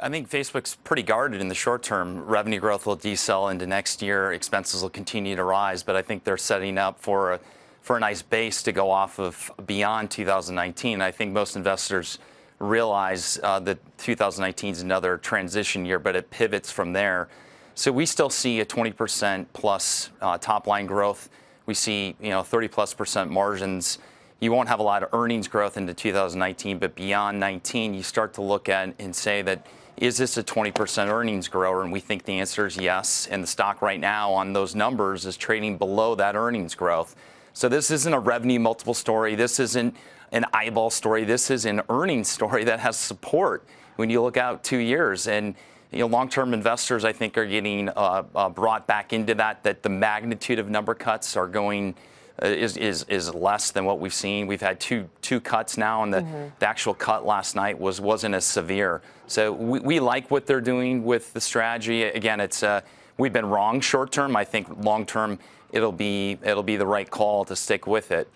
I think Facebook's pretty guarded in the short term. Revenue growth will decel into next year. Expenses will continue to rise, but I think they're setting up for a nice base to go off of beyond 2019. I think most investors realize that 2019 is another transition year, but it pivots from there. So we still see a 20% plus top line growth. We see 30+% margins. You won't have a lot of earnings growth into 2019, but beyond 19, you start to look at and say that, is this a 20% earnings grower? And we think the answer is yes. And the stock right now on those numbers is trading below that earnings growth. So this isn't a revenue multiple story. This isn't an eyeball story. This is an earnings story that has support when you look out 2 years. And long-term investors, I think, are getting brought back into that the magnitude of number cuts are going is less than what we've seen. We've had two cuts now, and the actual cut last night wasn't as severe. So we like what they're doing with the strategy. Again, we've been wrong short term. I think long term it'll be the right call to stick with it.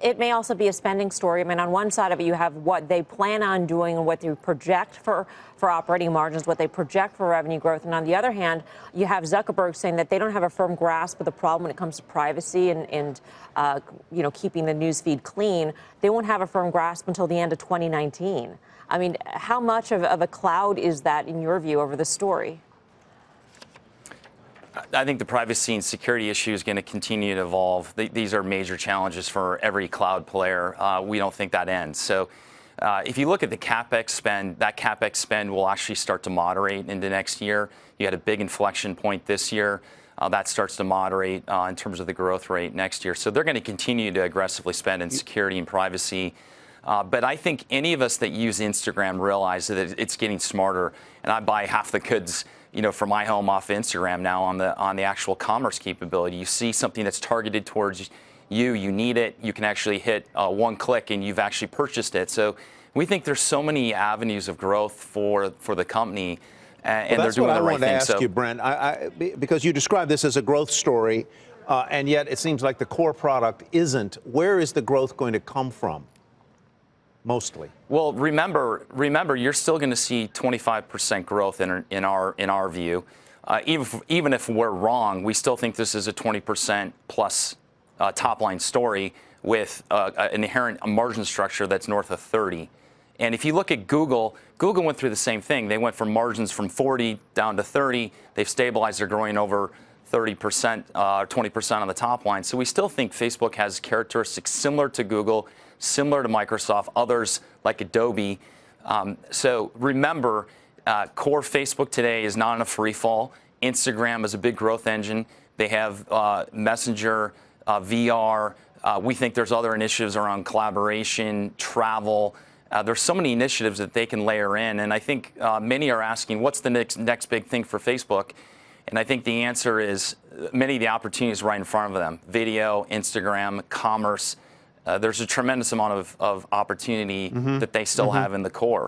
It may also be a spending story. I mean, on one side of it, you have what they plan on doing and what they project for operating margins, what they project for revenue growth. And on the other hand, you have Zuckerberg saying that they don't have a firm grasp of the problem when it comes to privacy and keeping the news feed clean. They won't have a firm grasp until the end of 2019. I mean, how much of a cloud is that, in your view, over the story? I think the privacy and security issue is going to continue to evolve. These are major challenges for every cloud player. We don't think that ends. So if you look at the CapEx spend, that CapEx spend will actually start to moderate into next year. You had a big inflection point this year. That starts to moderate in terms of the growth rate next year. So they're going to continue to aggressively spend in security and privacy. But I think any of us that use Instagram realize that it's getting smarter. And I buy half the goods for my home off Instagram now on the actual commerce capability. You see something that's targeted towards you need it, you can actually hit one click and you've actually purchased it. So we think there's so many avenues of growth for the company, and they're doing the right thing. That's what I wanted to ask you, Brent, because you described this as a growth story, and yet it seems like the core product isn't. Where is the growth going to come from? Mostly. Well, remember, you're still going to see 25% growth in our view. Even if we're wrong, we still think this is a 20% plus top line story with an inherent margin structure that's north of 30. And if you look at Google went through the same thing. They went from margins from 40 down to 30. They've stabilized. They're growing over 30%, 20% on the top line. So we still think Facebook has characteristics similar to Google, similar to Microsoft, others like Adobe. So remember, core Facebook today is not in a free fall. Instagram is a big growth engine. They have Messenger, VR. We think there's other initiatives around collaboration, travel. There's so many initiatives that they can layer in. And I think many are asking, what's the next big thing for Facebook? And I think the answer is many of the opportunities right in front of them. Video, Instagram, commerce. There's a tremendous amount of opportunity that they still have in the core.